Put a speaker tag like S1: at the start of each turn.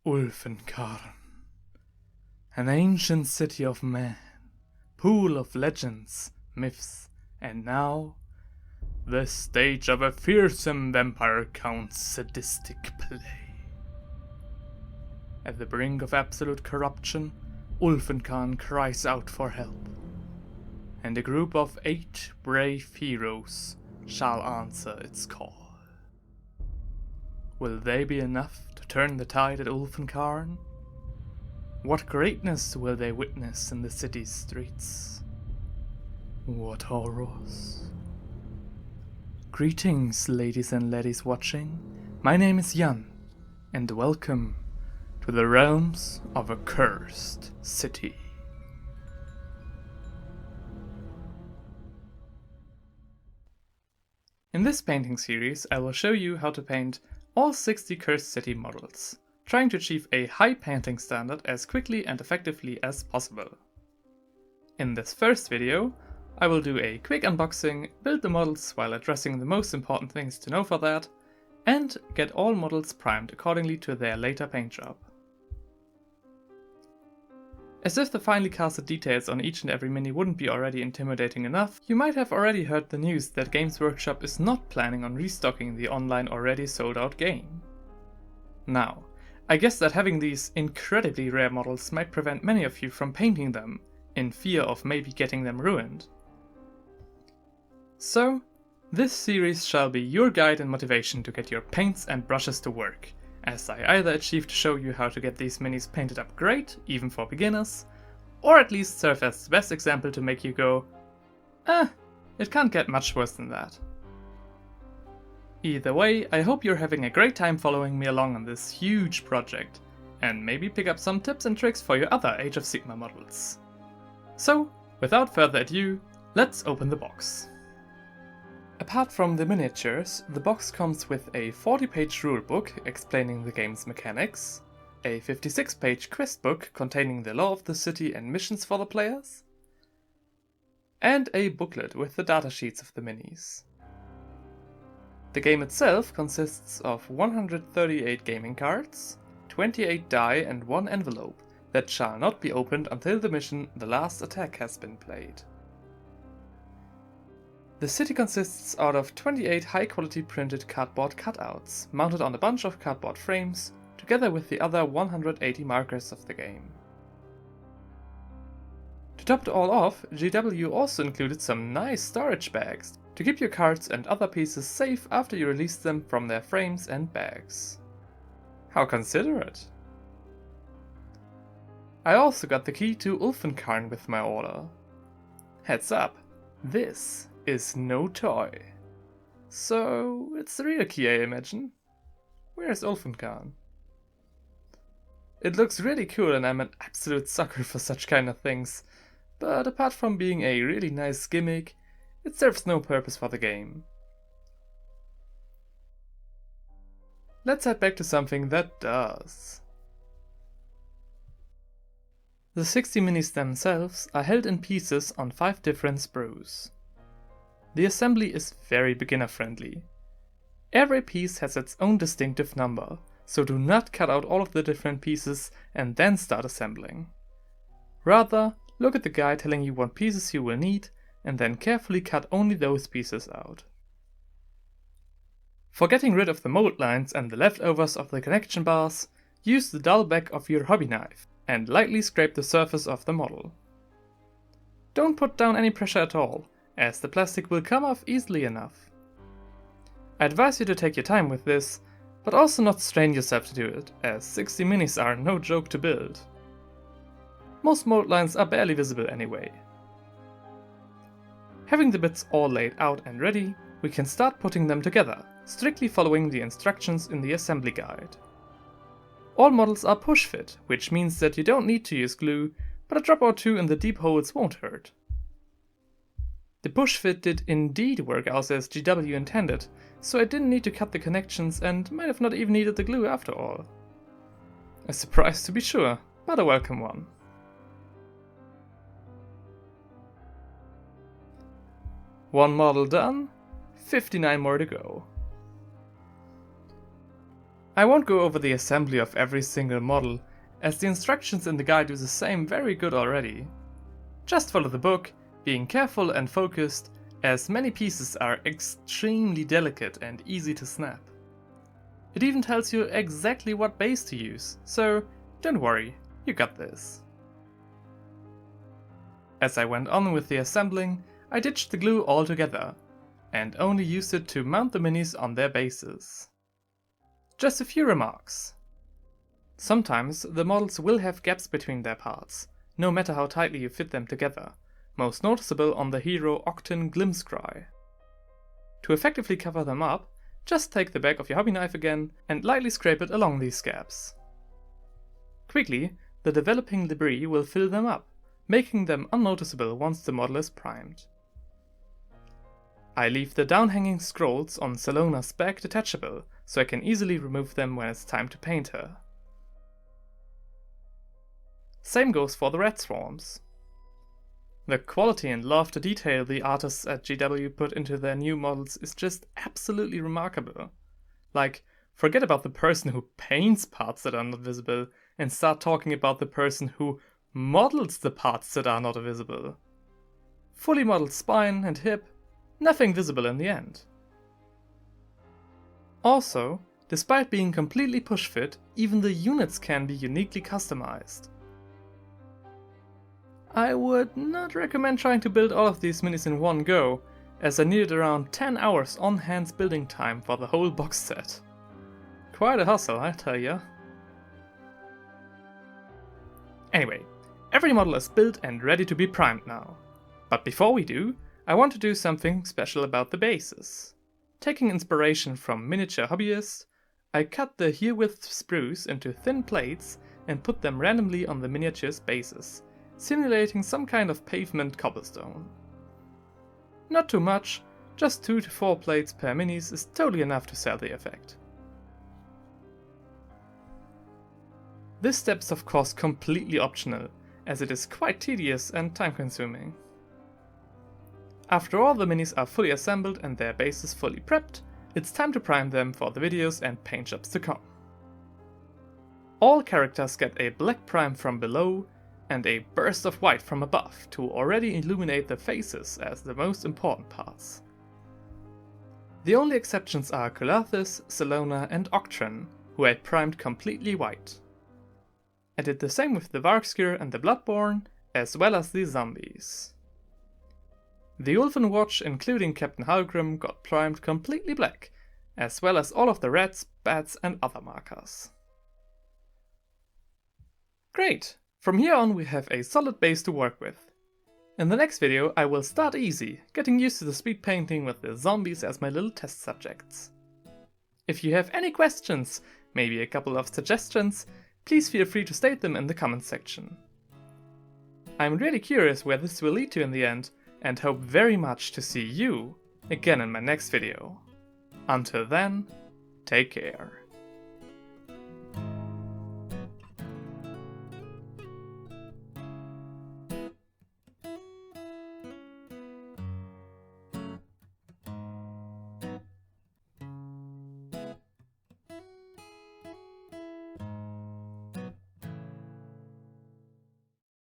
S1: Ulfenkarn, an ancient city of man, pool of legends, myths, and now the stage of a fearsome vampire count's sadistic play. At the brink of absolute corruption, Ulfenkarn cries out for help, and a group of 8 brave heroes shall answer its call. Will they be enough to turn the tide at Ulfenkarn? What greatness will they witness in the city's streets? What horrors? Greetings, ladies and laddies watching. My name is Jan, and welcome to the realms of a cursed city. In this painting series, I will show you how to paint all 60 cursed city models, trying to achieve a high painting standard as quickly and effectively as possible. In this first video, I will do a quick unboxing, build the models while addressing the most important things to know for that, and get all models primed accordingly to their later paint job. As if the finely casted details on each and every mini wouldn't be already intimidating enough, you might have already heard the news that Games Workshop is not planning on restocking the online already sold out game. Now, I guess that having these incredibly rare models might prevent many of you from painting them, in fear of maybe getting them ruined. So, this series shall be your guide and motivation to get your paints and brushes to work, as I either achieve to show you how to get these minis painted up great, even for beginners, or at least serve as the best example to make you go, it can't get much worse than that. Either way, I hope you're having a great time following me along on this huge project, and maybe pick up some tips and tricks for your other Age of Sigmar models. So, without further ado, let's open the box. Apart from the miniatures, the box comes with a 40-page rulebook explaining the game's mechanics, a 56-page questbook containing the lore of the city and missions for the players, and a booklet with the datasheets of the minis. The game itself consists of 138 gaming cards, 28 die and 1 envelope that shall not be opened until the mission The Last Attack has been played. The city consists out of 28 high-quality printed cardboard cutouts, mounted on a bunch of cardboard frames, together with the other 180 markers of the game. To top it all off, GW also included some nice storage bags to keep your cards and other pieces safe after you release them from their frames and bags. How considerate! I also got the key to Ulfenkarn with my order. Heads up, this is no toy. So, it's the real key, I imagine. Where's Ulfenkarn? It looks really cool and I'm an absolute sucker for such kind of things, but apart from being a really nice gimmick, it serves no purpose for the game. Let's head back to something that does. The 60 minis themselves are held in pieces on 5 different sprues. The assembly is very beginner friendly. Every piece has its own distinctive number, so do not cut out all of the different pieces and then start assembling. Rather, look at the guide telling you what pieces you will need and then carefully cut only those pieces out. For getting rid of the mold lines and the leftovers of the connection bars, use the dull back of your hobby knife and lightly scrape the surface of the model. Don't put down any pressure at all, as the plastic will come off easily enough. I advise you to take your time with this, but also not strain yourself to do it, as 60 minis are no joke to build. Most mold lines are barely visible anyway. Having the bits all laid out and ready, we can start putting them together, strictly following the instructions in the assembly guide. All models are push fit, which means that you don't need to use glue, but a drop or two in the deep holes won't hurt. The push fit did indeed work out as GW intended, so I didn't need to cut the connections and might have not even needed the glue after all. A surprise to be sure, but a welcome one. One model done, 59 more to go. I won't go over the assembly of every single model, as the instructions in the guide do the same very good already. Just follow the book, being careful and focused, as many pieces are extremely delicate and easy to snap. It even tells you exactly what base to use, so don't worry, you got this. As I went on with the assembling, I ditched the glue altogether, and only used it to mount the minis on their bases. Just a few remarks. Sometimes the models will have gaps between their parts, no matter how tightly you fit them together, most noticeable on the hero Octin Glimscry. To effectively cover them up, just take the back of your hobby knife again and lightly scrape it along these gaps. Quickly, the developing debris will fill them up, making them unnoticeable once the model is primed. I leave the down-hanging scrolls on Salona's back detachable, so I can easily remove them when it's time to paint her. Same goes for the rat swarms. The quality and love to detail the artists at GW put into their new models is just absolutely remarkable. Like, forget about the person who paints parts that are not visible and start talking about the person who models the parts that are not visible. Fully modeled spine and hip, nothing visible in the end. Also, despite being completely push-fit, even the units can be uniquely customized. I would not recommend trying to build all of these minis in one go, as I needed around 10 hours on-hand building time for the whole box set. Quite a hustle, I tell ya. Anyway, every model is built and ready to be primed now. But before we do, I want to do something special about the bases. Taking inspiration from miniature Hobbyist, I cut the herewith sprues into thin plates and put them randomly on the miniature's bases, simulating some kind of pavement cobblestone. Not too much, just 2 to 4 plates per minis is totally enough to sell the effect. This step is of course completely optional, as it is quite tedious and time consuming. After all the minis are fully assembled and their bases fully prepped, it's time to prime them for the videos and paint jobs to come. All characters get a black prime from below and a burst of white from above to already illuminate the faces as the most important parts. The only exceptions are Colathis, Salona and Octron, who I primed completely white. I did the same with the Vargskir and the Bloodborne, as well as the zombies. The Ulven Watch, including Captain Halgrim, got primed completely black, as well as all of the rats, bats and other markers. Great! From here on we have a solid base to work with. In the next video I will start easy, getting used to the speed painting with the zombies as my little test subjects. If you have any questions, maybe a couple of suggestions, please feel free to state them in the comments section. I'm really curious where this will lead to in the end, and hope very much to see you again in my next video. Until then, take care.